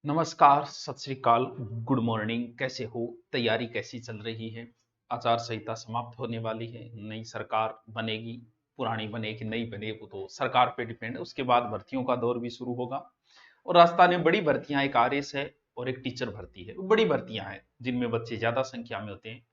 नमस्कार, सत श्री अकाल, गुड मॉर्निंग। कैसे हो? तैयारी कैसी चल रही है? आचार संहिता समाप्त होने वाली है, नई सरकार बनेगी, पुरानी बनेगी, नई बने वो तो सरकार पे डिपेंड है। उसके बाद भर्तियों का दौर भी शुरू होगा और राजस्थान में बड़ी भर्तियां, एक आरएस है और एक टीचर भर्ती है। बड़ी भर्तियां हैं जिनमें बच्चे ज्यादा संख्या में होते हैं।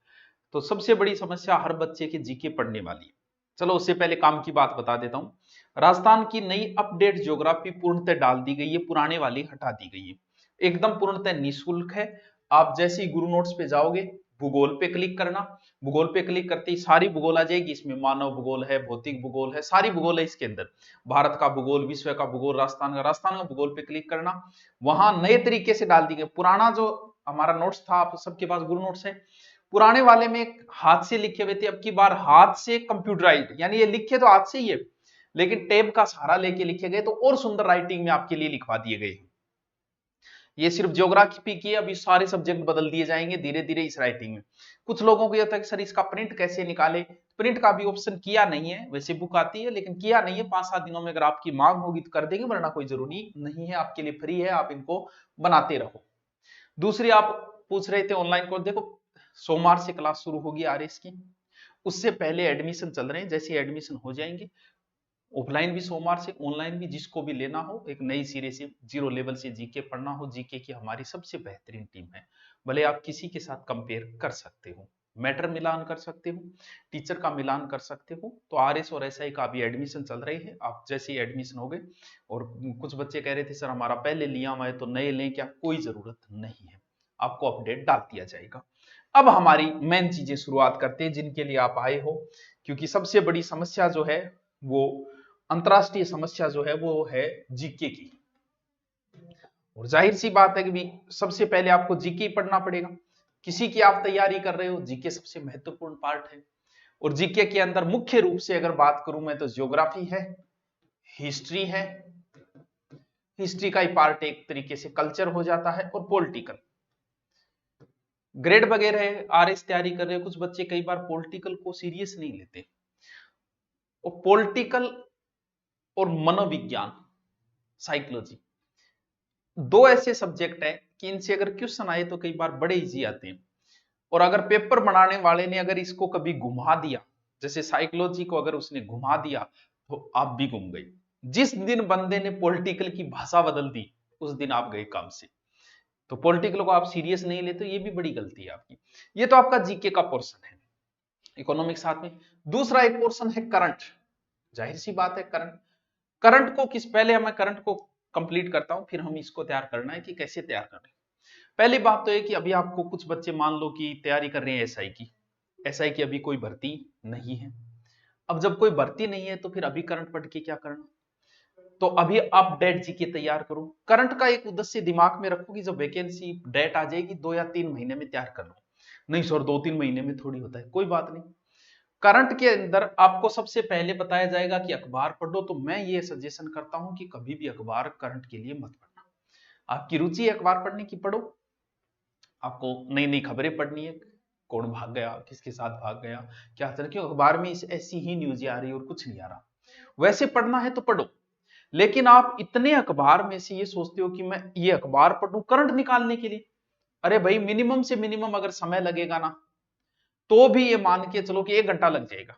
तो सबसे बड़ी समस्या हर बच्चे की जीके पढ़ने वाली है। चलो उससे पहले काम की बात बता देता हूँ। राजस्थान की नई अपडेट ज्योग्राफी पूर्णतः डाल दी गई है, पुराने वाली हटा दी गई है। एकदम पूर्णतः निःशुल्क है। आप जैसे ही गुरु नोट्स पे जाओगे, भूगोल पे क्लिक करना। भूगोल पे क्लिक करते ही सारी भूगोल आ जाएगी। इसमें मानव भूगोल है, भौतिक भूगोल है, सारी भूगोल है इसके अंदर। भारत का भूगोल, विश्व का भूगोल, राजस्थान का भूगोल पे क्लिक करना। वहां नए तरीके से डाल दी गई। पुराना जो हमारा नोट्स था, आप सबके पास गुरु नोट्स है, पुराने वाले में हाथ से लिखे हुए थे। अब की बार हाथ से कंप्यूटराइज्ड, यानी ये लिखे तो हाथ से ही है, लेकिन टेब का सहारा लेके लिखे गए तो और सुंदर राइटिंग में आपके लिए लिखवा दिए गए। ये सिर्फ ज्योग्राफी की, अभी सारे सब्जेक्ट बदल दिए जाएंगे धीरे धीरे इस राइटिंग में। कुछ लोगों को यह था कि सर इसका प्रिंट कैसे निकाले। प्रिंट का भी ऑप्शन किया नहीं है, वैसे बुक आती है लेकिन किया नहीं है। 5-7 दिनों में अगर आपकी मांग होगी तो कर देंगे, वरना कोई जरूरी नहीं है, आपके लिए फ्री है, आप इनको बनाते रहो। दूसरी आप पूछ रहे थे ऑनलाइन कोर्स, देखो सोमवार से क्लास शुरू होगी आरएस की। उससे पहले एडमिशन चल रहे हैं, जैसे एडमिशन हो जाएंगे ऑफलाइन भी सोमवार से, ऑनलाइन भी, जिसको भी लेना हो, एक नई सिरे से जीरो लेवल से जीके पढ़ना हो, जीके की हमारी सबसे बेहतरीन टीम है। भले आप किसी के साथ कंपेयर कर सकते हो, मैटर मिलान कर सकते हो, टीचर का मिलान कर सकते हो। तो आरएस और एसआई का अभी एडमिशन चल रही है। आप जैसे ही एडमिशन हो गए, और कुछ बच्चे कह रहे थे सर हमारा पहले लिया हुआ है तो नए लें क्या? कोई जरूरत नहीं है, आपको अपडेट डाल दिया जाएगा। अब हमारी मेन चीजें शुरुआत करते हैं जिनके लिए आप आए हो, क्योंकि सबसे बड़ी समस्या जो है वो, अंतरराष्ट्रीय समस्या जो है वो है जीके की। और जाहिर सी बात है कि भी सबसे पहले आपको जीके पढ़ना पड़ेगा। किसी की आप तैयारी कर रहे हो, जीके सबसे महत्वपूर्ण पार्ट है। और जीके के अंदर मुख्य रूप से अगर बात करूं मैं तो ज्योग्राफी है, हिस्ट्री है, हिस्ट्री का ही पार्ट एक तरीके से कल्चर हो जाता है, और पॉलिटिकल। ग्रेड वगैरह है, आरएस तैयारी कर रहे हो कुछ बच्चे, कई बार पॉलिटिकल को सीरियस नहीं लेते। और पॉलिटिकल और मनोविज्ञान, साइकोलॉजी, दो ऐसे सब्जेक्ट है कि इनसे अगर क्वेश्चन आए तो कई बार बड़े इजी आते हैं। और अगर पेपर बनाने वाले ने अगर इसको कभी घुमा दिया, जैसे साइकोलॉजी को अगर उसने घुमा दिया, तो आप भी घूम गए। जिस दिन बंदे ने पॉलिटिकल की भाषा बदल दी, उस दिन आप गए काम से। तो पॉलिटिकल को आप सीरियस नहीं लेते, ये भी बड़ी गलती है आपकी। ये तो आपका जीके का पोर्शन है, इकोनॉमिक्स साथ में। दूसरा एक पोर्शन है करंट। जाहिर सी बात है, करंट, करंट को किस, पहले मैं करंट को कंप्लीट करता हूं, फिर हम इसको तैयार करना है कि कैसे तैयार करना है। पहली बात तो ये कि अभी आपको कुछ बच्चे मान लो कि तैयारी कर रहे हैं एसआई की। एसआई की अभी कोई भर्ती नहीं है। अब जब कोई भर्ती नहीं है तो फिर अभी करंट पढ़ के क्या करना? तो अभी आप डेट जीके तैयार करो। करंट का एक उद्देश्य दिमाग में रखो कि जब वैकेंसी डेट आ जाएगी 2 या 3 महीने में तैयार कर लो। नहीं सर 2-3 महीने में थोड़ी होता है, कोई बात नहीं। करंट के अंदर आपको सबसे पहले बताया जाएगा कि अखबार पढ़ो, तो मैं ये सजेशन करता हूं कि कभी भी अखबार करंट के लिए मत पढ़ना। आपकी रुचि है अखबार पढ़ने की, पढ़ो। आपको नई नई खबरें पढ़नी है, कौन भाग गया, किसके साथ भाग गया, क्या चल, क्यों अखबार में ऐसी ही न्यूज आ रही है और कुछ नहीं आ रहा। वैसे पढ़ना है तो पढ़ो। लेकिन आप इतने अखबार में से ये सोचते हो कि मैं ये अखबार पढ़ूं करंट निकालने के लिए। अरे भाई मिनिमम से मिनिमम अगर समय लगेगा ना, तो भी ये मान के चलो कि 1 घंटा लग जाएगा।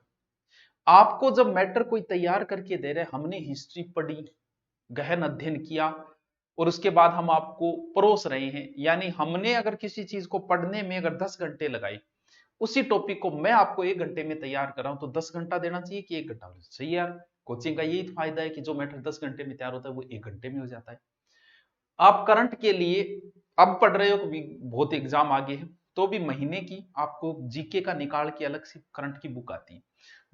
आपको जब मैटर कोई तैयार करके दे रहे, हमने हिस्ट्री पढ़ी, गहन अध्ययन किया, और उसके बाद हम आपको परोस रहे हैं, यानी हमने अगर किसी चीज को पढ़ने में अगर 10 घंटे लगाए, उसी टॉपिक को मैं आपको 1 घंटे में तैयार कर रहा हूं, तो 10 घंटा देना चाहिए कि 1 घंटा? सही यार, कोचिंग का यही फायदा है कि जो मैटर 10 घंटे में तैयार होता है वो 1 घंटे में हो जाता है। आप करंट के लिए अब पढ़ रहे हो, बहुत एग्जाम आगे है, तो भी महीने की आपको जीके का निकाल के अलग से करंट की बुक आती है।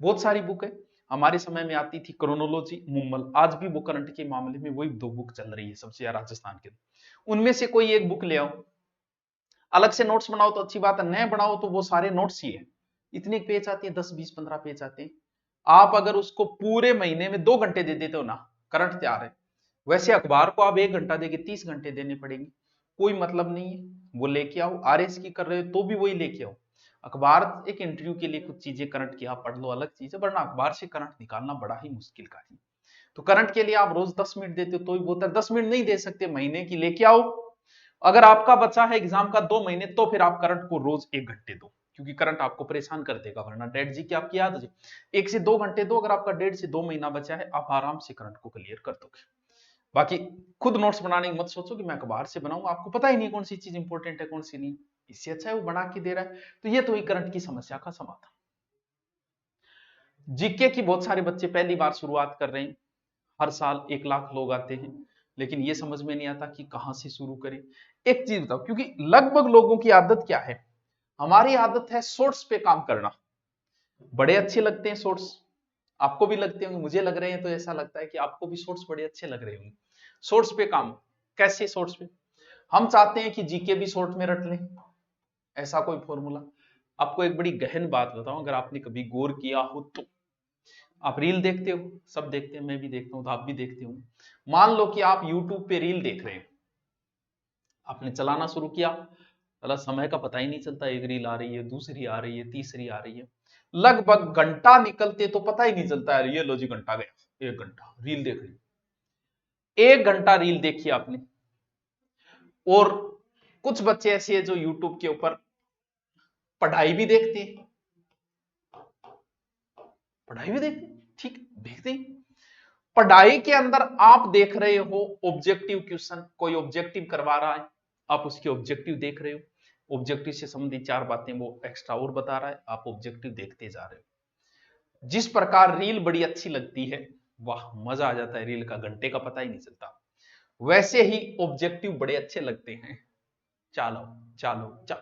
बहुत सारी बुक है, हमारे समय में आती थी क्रोनोलॉजी, मुम्मल, आज भी वो करंट के मामले में वही 2 बुक चल रही है सबसे ज्यादा राजस्थान के। उनमें से कोई एक बुक ले आओ, अलग से नोट्स बनाओ तो अच्छी बात है, नए बनाओ तो वो सारे नोट्स ही है। इतनी पेज आती है, 10-20-15 पेज आते हैं। आप अगर उसको पूरे महीने में 2 घंटे दे देते हो ना, करंट तैयार है। वैसे अखबार को आप 1 घंटा देके 30 घंटे देने पड़ेंगे, कोई मतलब नहीं है। वो लेके आओ, आरएस की कर रहे हो तो भी वही लेके आओ। अखबार एक इंटरव्यू के लिए कुछ चीजें करंट की आप पढ़ लो, अलग चीज है, वरना अखबार से करंट निकालना बड़ा ही मुश्किल कार्य है। तो करंट के लिए आप रोज 10 मिनट देते हो तो भी बहुत है, 10 मिनट नहीं दे सकते, महीने की लेके आओ। अगर आपका बचा है एग्जाम का 2 महीने, तो फिर आप करंट को रोज 1 घंटे दो, क्योंकि करंट आपको परेशान कर देगा, वरना डेट जी की आपकी याद हो जाए। 1 से 2 घंटे दो, अगर आपका 1.5 से 2 महीना बचा है, आप आराम से करंट को क्लियर कर दोगे। बाकी खुद नोट्स बनाने की मत सोचो कि मैं अखबार से बनाऊं, आपको पता ही नहीं कौन सी चीज इंपॉर्टेंट है कौन सी नहीं। इससे अच्छा है वो बना के दे रहा है। तो ये तो ही करंट की समस्या का समाधान। जीके की बहुत सारे बच्चे पहली बार शुरुआत कर रहे हैं। हर साल 1 लाख लोग आते हैं, लेकिन ये समझ में नहीं आता कि कहां से शुरू करें। एक चीज बताओ, क्योंकि लगभग लोगों की आदत क्या है, हमारी आदत है शॉर्ट्स पे काम करना। बड़े अच्छे लगते हैं शॉर्ट्स, आपको भी लगते होंगे, मुझे लग रहे हैं तो ऐसा लगता है कि आपको भी शॉर्ट्स बड़े अच्छे लग रहे होंगे। शॉर्ट्स पे काम कैसे? शॉर्ट्स पे हम चाहते हैं कि जीके भी शॉर्ट में रट लें, ऐसा कोई फॉर्मूला। आपको एक बड़ी गहन बात बताऊं, अगर आपने कभी गौर किया हो तो, आप रील देखते हो, सब देखते हैं, मैं भी देखता हूं, तो आप भी देखते हो। मान लो कि आप यूट्यूब पे रील देख रहे हैं, आपने चलाना शुरू किया, चला, समय का पता ही नहीं चलता, एक रील आ रही है, दूसरी आ रही है, तीसरी आ रही है, लगभग घंटा निकलते तो पता ही नहीं चलता है। ये लो जी घंटा गया, 1 घंटा रील देख रही, 1 घंटा रील देखी आपने। और कुछ बच्चे ऐसे हैं जो यूट्यूब के ऊपर पढ़ाई भी देखते हैं, पढ़ाई भी देखते हैं, ठीक देखते हैं। पढ़ाई के अंदर आप देख रहे हो ऑब्जेक्टिव क्वेश्चन, कोई ऑब्जेक्टिव करवा रहा है, आप उसके ऑब्जेक्टिव देख रहे हो, ऑब्जेक्टिव से संबंधित 4 बातें वो एक्स्ट्रा और बता रहा है, आप ऑब्जेक्टिव देखते जा रहे हो। जिस प्रकार रील बड़ी अच्छी लगती है, वाह मजा आ जाता है, रील का घंटे का पता ही नहीं चलता, वैसे ही ऑब्जेक्टिव बड़े अच्छे लगते हैं। चलो चलो चलो,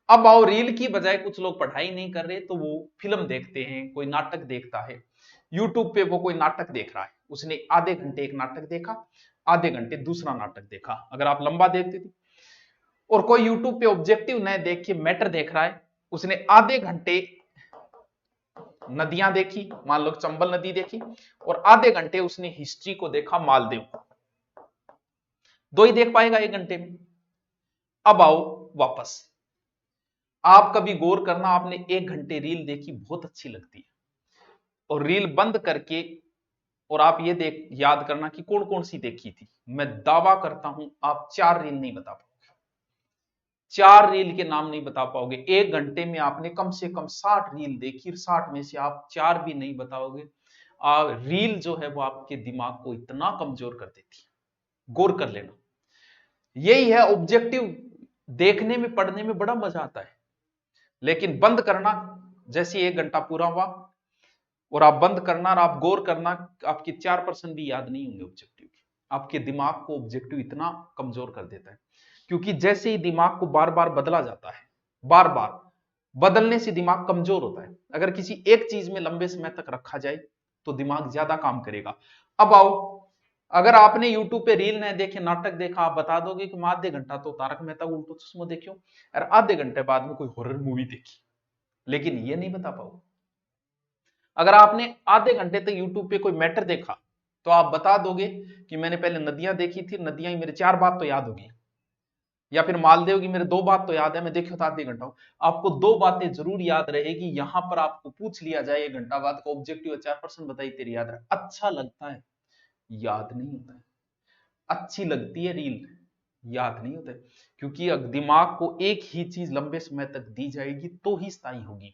अब आओ रील की बजाय कुछ लोग पढ़ाई नहीं कर रहे तो वो फिल्म देखते हैं, कोई नाटक देखता है। यूट्यूब पे वो कोई नाटक देख रहा है, उसने आधे घंटे एक नाटक देखा, आधे घंटे दूसरा नाटक देखा, अगर आप लंबा देखते थे। और कोई यूट्यूब पे ऑब्जेक्टिव न देख के मैटर देख रहा है, उसने आधे घंटे नदियां देखी, मान लो चंबल नदी देखी, और आधे घंटे उसने हिस्ट्री को देखा, मालदीव को। दो ही देख पाएगा 1 घंटे में। अब आओ वापस, आप कभी गौर करना, आपने 1 घंटे रील देखी, बहुत अच्छी लगती है, और रील बंद करके और आप ये देख याद करना कि कौन कौन सी देखी थी। मैं दावा करता हूं आप 4 रील नहीं बता पाओगे, 4 रील के नाम नहीं बता पाओगे। 1 घंटे में आपने कम से कम 60 रील देखी, 60 में से आप 4 भी नहीं बताओगे। रील जो है वो आपके दिमाग को इतना कमजोर कर देती है, गौर कर लेना। यही है ऑब्जेक्टिव, देखने में पढ़ने में बड़ा मजा आता है, लेकिन बंद करना, जैसे 1 घंटा पूरा हुआ और आप बंद करना और आप गौर करना, आपकी 4% भी याद नहीं होंगे ऑब्जेक्टिव के। आपके दिमाग को ऑब्जेक्टिव इतना कमजोर कर देता है, क्योंकि जैसे ही दिमाग को बार बार बदला जाता है, बार बार बदलने से दिमाग कमजोर होता है। अगर किसी एक चीज में लंबे समय तक रखा जाए तो दिमाग ज्यादा काम करेगा। अब आओ, अगर आपने यूट्यूब पे रील नहीं देखे, नाटक देखा, आप बता दोगे कि मैं आधे घंटा तो तारक मेहता का उल्टा चश्मा देखियो, और आधे घंटे बाद में कोई हॉरर मूवी देखी, लेकिन ये नहीं बता पाओगे। अगर आपने आधे घंटे तक यूट्यूब पे कोई मैटर देखा, तो आप बता दोगे कि मैंने पहले नदियां देखी थी, नदियां ही मेरे 4 बात तो याद होगी, या फिर मालदेव की मेरे 2 बात तो याद है, मैं देखियो था आधे घंटा। आपको 2 बातें जरूर याद रहेगी। यहां पर आपको पूछ लिया जाए 1 घंटा बाद का ऑब्जेक्टिव 4% बताई, तेरी याद रहे, अच्छा लगता है, याद नहीं होता है। अच्छी लगती है रील, याद नहीं होता है, क्योंकि दिमाग को एक ही चीज लंबे समय तक दी जाएगी तो ही स्थायी होगी।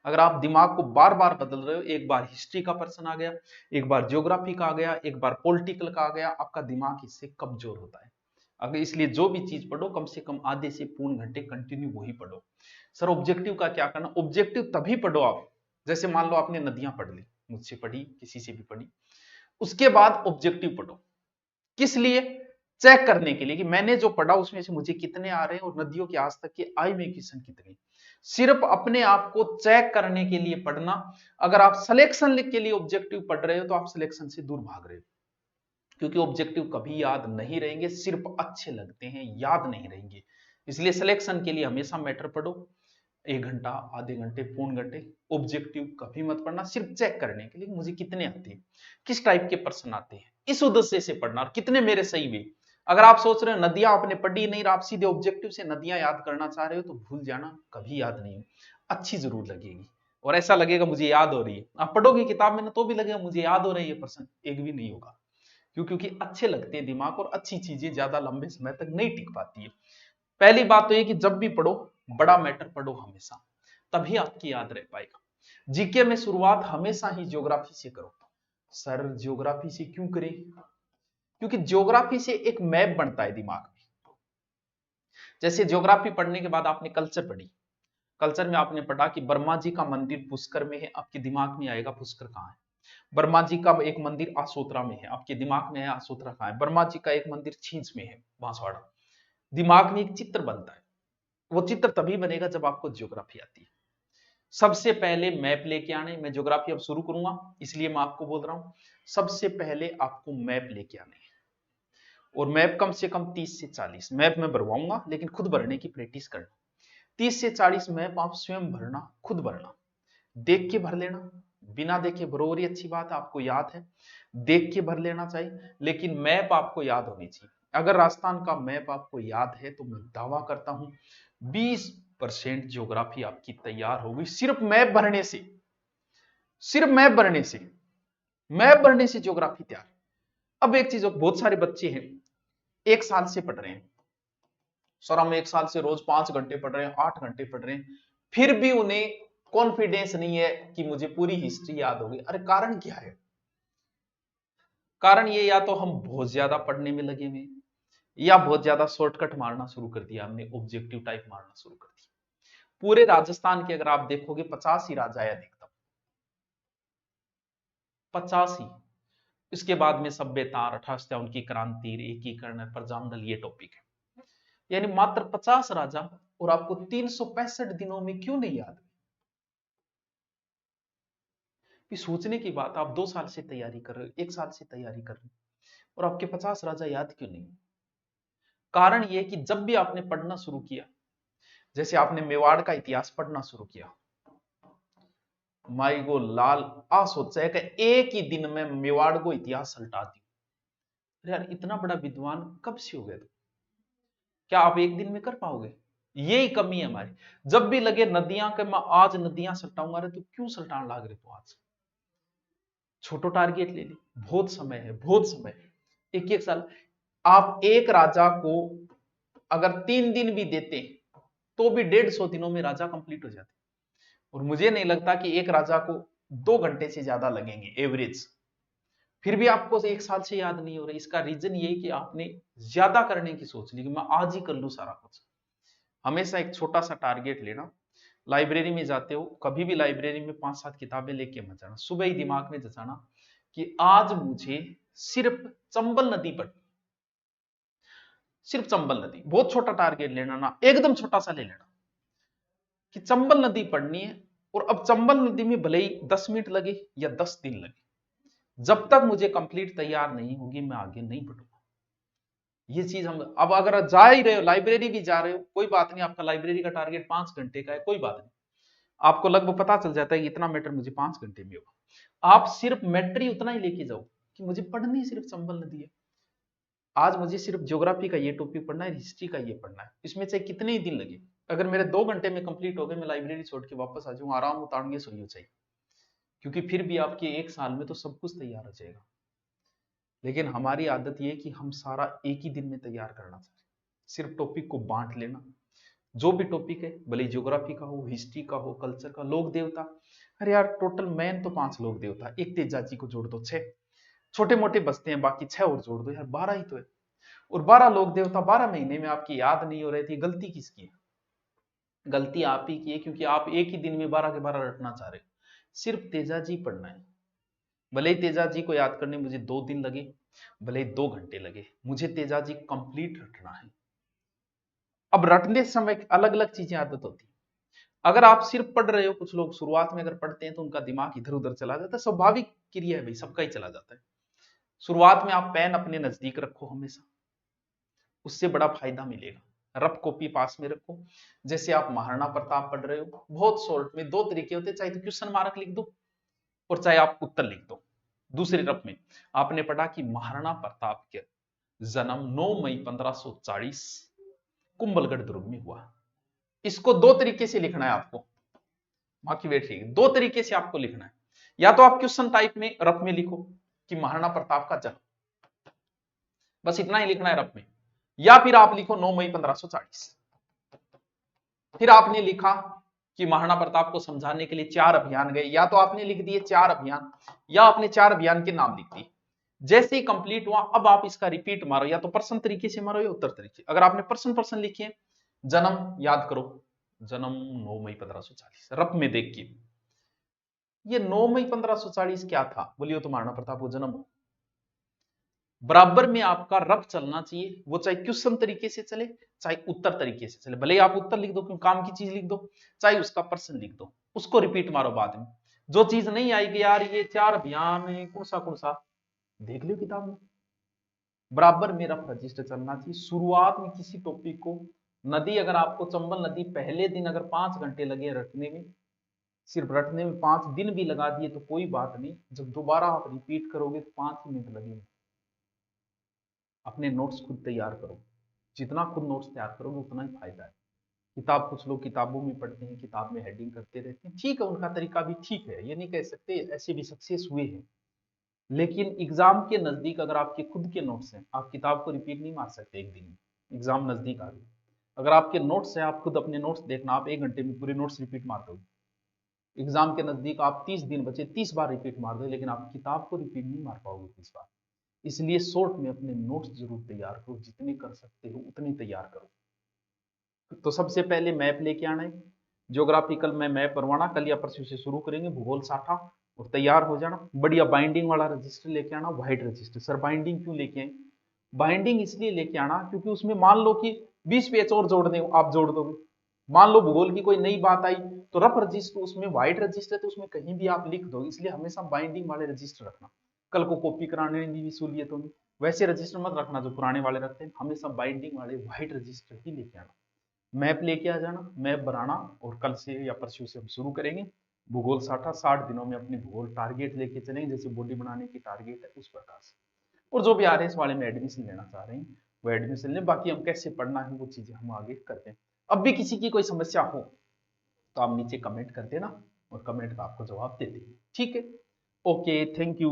अगर आप दिमाग को बार बार बदल रहे हो, एक बार हिस्ट्री का पर्सन आ गया, एक बार ज्योग्राफी का आ गया, एक बार पॉलिटिकल का आ गया, आपका दिमाग इससे कमजोर होता है। अगर इसलिए जो भी चीज पढ़ो, कम से कम आधे से पौन घंटे कंटिन्यू वही पढ़ो। सर ऑब्जेक्टिव का क्या करना? ऑब्जेक्टिव तभी पढ़ो आप, जैसे मान लो आपने नदियां पढ़ ली, मुझसे पढ़ी, किसी से भी पढ़ी, उसके बाद ऑब्जेक्टिव पढ़ो। किस लिए? चेक करने के लिए कि मैंने जो पढ़ा उसमें से मुझे कितने आ रहे हैं, और नदियों के आज तक के आई में क्वेश्चन कितने। सिर्फ अपने आप को चेक करने के लिए पढ़ना। अगर आप सिलेक्शन के लिए ऑब्जेक्टिव पढ़ रहे हो तो आप सिलेक्शन से दूर भाग रहे हो, क्योंकि ऑब्जेक्टिव कभी याद नहीं रहेंगे, सिर्फ अच्छे लगते हैं, याद नहीं रहेंगे। इसलिए सिलेक्शन के लिए हमेशा मैटर पढ़ो, 1 घंटा, आधे घंटे, पौन घंटे। ऑब्जेक्टिव कभी मत पढ़ना, सिर्फ चेक करने के लिए मुझे कितने आते हैं, किस टाइप के प्रश्न आते हैं, इस उद्देश्य से पढ़ना, और कितने मेरे सही हुए। अगर आप सोच रहे हो नदियां आपने पढ़ी नहीं, आप सीधे ऑब्जेक्टिव से नदियां याद करना चाह रहे हो, तो भूल जाना, कभी याद नहीं हो। अच्छी जरूर लगेगी, और ऐसा लगेगा मुझे याद हो रही है। आप पढ़ोगे किताब में ना, तो भी लगेगा मुझे याद हो रही है प्रश्न, एक भी नहीं होगा। क्यों? क्योंकि अच्छे लगते हैं दिमाग और अच्छी चीजें ज्यादा लंबे समय तक नहीं टिक पाती है। पहली बात तो ये कि जब भी पढ़ो बड़ा मैटर पढ़ो हमेशा, तभी आपकी याद रह पाएगा। जीके में शुरुआत हमेशा ही ज्योग्राफी से करो। सर ज्योग्राफी से क्यों करें? क्योंकि ज्योग्राफी से एक मैप बनता है दिमाग में। जैसे ज्योग्राफी पढ़ने के बाद आपने कल्चर पढ़ी, कल्चर में आपने पढ़ा कि वर्मा जी का मंदिर पुष्कर में है, आपके दिमाग में आएगा पुष्कर कहाँ है। वर्मा जी का एक मंदिर आसोतरा में है, आपके दिमाग में है आसोतरा कहाँ है। वर्मा जी का एक मंदिर छींच में है, बांसवाड़ा। दिमाग में एक चित्र बनता है। वो चित्र तभी बनेगा जब आपको ज्योग्राफी आती है। सबसे पहले मैप लेके आने, मैं ज्योग्राफी अब शुरू करूंगा इसलिए मैं आपको बोल रहा हूं, सबसे पहले आपको मैप लेके आने हैं। और मैप कम से कम 30 से 40 मैप मैं भरवाऊंगा, लेकिन खुद भरने की प्रैक्टिस करना। 30 से 40 मैप आप स्वयं भरना, खुद भरना। देख के भर लेना, बिना देखे भरो और ये अच्छी बात है, आपको याद है, देख के भर लेना चाहिए, लेकिन मैप आपको याद होनी चाहिए। अगर राजस्थान का मैप आपको याद है तो मैं दावा करता हूं 20% ज्योग्राफी आपकी तैयार होगी सिर्फ मैप भरने से। सिर्फ मैप भरने से, मैप भरने से ज्योग्राफी तैयार। अब एक चीज, बहुत सारे बच्चे हैं 1 साल से पढ़ रहे हैं, सर हम 1 साल से रोज 5 घंटे पढ़ रहे हैं, 8 घंटे पढ़ रहे हैं, फिर भी उन्हें कॉन्फिडेंस नहीं है कि मुझे पूरी हिस्ट्री याद होगी। अरे कारण क्या है? कारण ये, या तो हम बहुत ज्यादा पढ़ने में लगे हुए, या बहुत ज्यादा शॉर्टकट मारना शुरू कर दिया हमने, ऑब्जेक्टिव टाइप मारना शुरू कर दिया। पूरे राजस्थान के अगर आप देखोगे 50 ही राजा है अधिकतम, 50 ही। इसके बाद में सभ्यता, अर्थव्यवस्था, उनकी क्रांति, एकीकरण, प्रजामंडल, ये टॉपिक है। यानी मात्र 50 राजा, और आपको 365 दिनों में क्यों नहीं याद? सोचने की बात, आप 2 साल से तैयारी कर रहे हो, 1 साल से तैयारी कर रहे हो, और आपके 50 राजा याद क्यों नहीं? कारण यह कि जब भी आपने पढ़ना शुरू किया, जैसे आपने मेवाड़ का इतिहास पढ़ना शुरू किया, माई गो लाल आ सोचा है कि एक ही दिन में मेवाड़ को इतिहास सल्टा दी। यार इतना बड़ा विद्वान कब से हो गए? तो क्या आप एक दिन में कर पाओगे? यही कमी है हमारी। जब भी लगे नदियां के मैं आज नदियां सल्टाऊंगा, रे तो क्यों सल्टान लाग रहे तो आज? छोटो टारगेट ले ली, बहुत समय है, बहुत समय है, एक एक साल। आप एक राजा को अगर 3 दिन भी देते तो भी 150 दिनों में राजा कंप्लीट हो जाते। और मुझे नहीं लगता कि एक राजा को 2 घंटे से ज्यादा लगेंगे एवरेज। फिर भी आपको 1 साल से याद नहीं हो रहा। इसका रीजन ये कि आपने ज्यादा करने की सोच ली कि मैं आज ही कर लूं सारा कुछ। हमेशा एक छोटा सा टारगेट लेना। लाइब्रेरी में जाते हो, कभी भी लाइब्रेरी में 5-7 किताबें लेके मत जाना। सुबह ही दिमाग में जचाना कि आज मुझे सिर्फ चंबल नदी पर, सिर्फ चंबल नदी, बहुत छोटा टारगेट लेना ना, एकदम छोटा सा ले लेना कि चंबल नदी पढ़नी है। और अब चंबल नदी में भले ही 10 मिनट लगे या 10 दिन लगे, जब तक मुझे कंप्लीट तैयार नहीं होगी मैं आगे नहीं बढ़ूंगा। ये चीज हम, अब अगर जा ही रहे हो, लाइब्रेरी भी जा रहे हो, कोई बात नहीं, आपका लाइब्रेरी का टारगेट 5 घंटे का है, कोई बात नहीं, आपको लगभग पता चल जाता है कि इतना मैटर मुझे 5 घंटे में होगा। आप सिर्फ मैटर ही उतना ही लेके जाओ कि मुझे पढ़नी सिर्फ चंबल नदी है, आज मुझे सिर्फ ज्योग्राफी का ये टॉपिक पढ़ना है, हिस्ट्री का ये पढ़ना है, इसमें चाहे कितने ही दिन लगे। अगर मेरे 2 घंटे में कंप्लीट हो गए, मैं लाइब्रेरी छोड़ के वापस आ जाऊँ, आराम उतारूंगे, सोइयो चाहिए, क्योंकि फिर भी आपके 1 साल में तो सब कुछ तैयार हो जाएगा। लेकिन हमारी आदत ये है कि हम सारा एक ही दिन में तैयार करना चाहते हैं, सिर्फ टॉपिक को बांट लेना। जो भी टॉपिक है, भले ज्योग्राफी का हो, हिस्ट्री का हो, कल्चर का, लोक देवता, अरे यार टोटल मैन तो 5 लोक देवता, एक तेजा जी को जोड़ दो 6, छोटे मोटे बचते हैं बाकी 6 और जोड़ दो, यार 12 ही तो है। और 12 लोक देवता 12 महीने में आपकी याद नहीं हो रही थी, गलती किसकी है? गलती आप ही की है, क्योंकि आप एक ही दिन में 12 के 12 रटना चाह रहे हो। सिर्फ तेजा जी पढ़ना है, भले ही तेजा जी को याद करने मुझे 2 दिन लगे, भले ही 2 घंटे लगे, मुझे तेजा जी कंप्लीट रटना है। अब रटने समय अलग अलग चीजें आदत होती है। अगर आप सिर्फ पढ़ रहे हो, कुछ लोग शुरुआत में अगर पढ़ते हैं तो उनका दिमाग इधर उधर चला जाता है, स्वाभाविक क्रिया है भाई, सबका ही चला जाता है। शुरुआत में आप पेन अपने नजदीक रखो हमेशा, उससे बड़ा फायदा मिलेगा। रफ कॉपी पास में रखो। जैसे आप महाराणा प्रताप पढ़ रहे हो, बहुत शॉर्ट में 2 तरीके होते हैं, चाहे तो क्वेश्चन मार्क लिख दो और चाहे आप उत्तर लिख दो। दूसरे रफ में आपने पढ़ा कि महाराणा प्रताप के जन्म 9 मई 1540 कुंभलगढ़ दुर्ग में हुआ। इसको 2 तरीके से लिखना है आपको, बाकी बैठिए, 2 तरीके से आपको लिखना है। या तो आप क्वेश्चन टाइप में रफ में लिखो कि महाराणा प्रताप का जन्म, बस इतना ही लिखना है रफ में। या फिर आप लिखो 9 मई 1540। फिर आपने लिखा कि महाराणा प्रताप को समझाने के लिए 4 अभियान गए, या तो आपने लिख दिए 4 अभियान, या आपने 4 अभियान के नाम लिख दिए। जैसे ही कंप्लीट हुआ, अब आप इसका रिपीट मारो, या तो प्रश्न तरीके से मारो या उत्तर तरीके। अगर आपने प्रश्न लिखे, जन्म याद करो, जन्म 9 मई 1540, रफ में देख के ये 9 मई 1540 क्या था, बोलियो तो महाराणा प्रताप को जन्म। बराबर में आपका रफ चलना चाहिए, वो चाहे क्वेश्चन तरीके से चले चाहे उत्तर तरीके से चले। भले ही आप उत्तर लिख दो क्यों, काम की चीज लिख दो, चाहे उसका प्रश्न लिख दो, उसको रिपीट मारो बाद में। जो चीज नहीं आएगी यार, ये 4 अभियान है कौन सा देख लियो किताब में। बराबर में रफ रजिस्टर चलना चाहिए। शुरुआत में किसी टॉपिक को, नदी अगर आपको चंबल नदी पहले दिन अगर 5 घंटे लगे रटने में, सिर्फ रटने में 5 दिन भी लगा दिए तो कोई बात नहीं, जब दोबारा आप रिपीट करोगे तो 5 ही मिनट लगेंगे। अपने नोट्स खुद तैयार करो, जितना खुद नोट्स तैयार करोगे उतना ही फायदा है। किताब कुछ लोग किताबों में पढ़ते हैं, किताब में हेडिंग करते रहते हैं, ठीक है, उनका तरीका भी ठीक है, ये नहीं कह सकते, ऐसे भी सक्सेस हुए हैं। लेकिन एग्जाम के नजदीक अगर आपके खुद के नोट्स हैं, आप किताब को रिपीट नहीं मार सकते एक दिन में, एग्जाम नजदीक आ गए। अगर आपके नोट्स हैं, आप खुद अपने नोट्स देखना, आप 1 घंटे में पूरे नोट्स रिपीट मार दोगे। एग्जाम के नजदीक आप 30 दिन बचे, 30 बार रिपीट मार दो, लेकिन आप किताब को रिपीट नहीं मार पाओगे 30 बार। इसलिए शॉर्ट में अपने नोट्स जरूर तैयार करो, जितने कर सकते हो उतने तैयार करो। तो सबसे पहले मैप लेके आना है, ज्योग्राफिकल में मैप बनवाना, कल या परसों से शुरू करेंगे, भूगोल साठा, और तैयार हो जाना। बढ़िया बाइंडिंग वाला रजिस्टर लेके आना, व्हाइट रजिस्टर। सर बाइंडिंग क्यों लेके आए? बाइंडिंग इसलिए लेके आना क्योंकि उसमें मान लो कि 20 पेज और जोड़ने आप जोड़ दोगे, मान लो भूगोल की कोई नई बात आई तो रफ रजिस्टर, उसमें व्हाइट रजिस्टर तो उसमें कहीं भी आप लिख दो, इसलिए हमेशा बाइंडिंग वाले रजिस्टर रखना। कल को कॉपी कराने में भी सहूलियत होगी। वैसे रजिस्टर मत रखना जो पुराने वाले रखते हैं, हमेशा बाइंडिंग वाले व्हाइट रजिस्टर ही लेके आना। मैप लेके आ जाना, मैप बनाना, और कल से या परसों से हम शुरू करेंगे भूगोल साठा। 60 दिनों में अपनी भूगोल टारगेट लेके चलेंगे, जैसे बॉडी बनाने की टारगेट है उस प्रकार से। और जो भी आ रहे हैं इस वाले में एडमिशन लेना चाह रहे हैं वो एडमिशन लें, बाकी हम कैसे पढ़ना है वो चीजें हम आगे करते हैं। अब भी किसी की कोई समस्या हो तो आप नीचे कमेंट कर देना, और कमेंट का आपको जवाब देते हैं, ठीक है। Okay, thank you.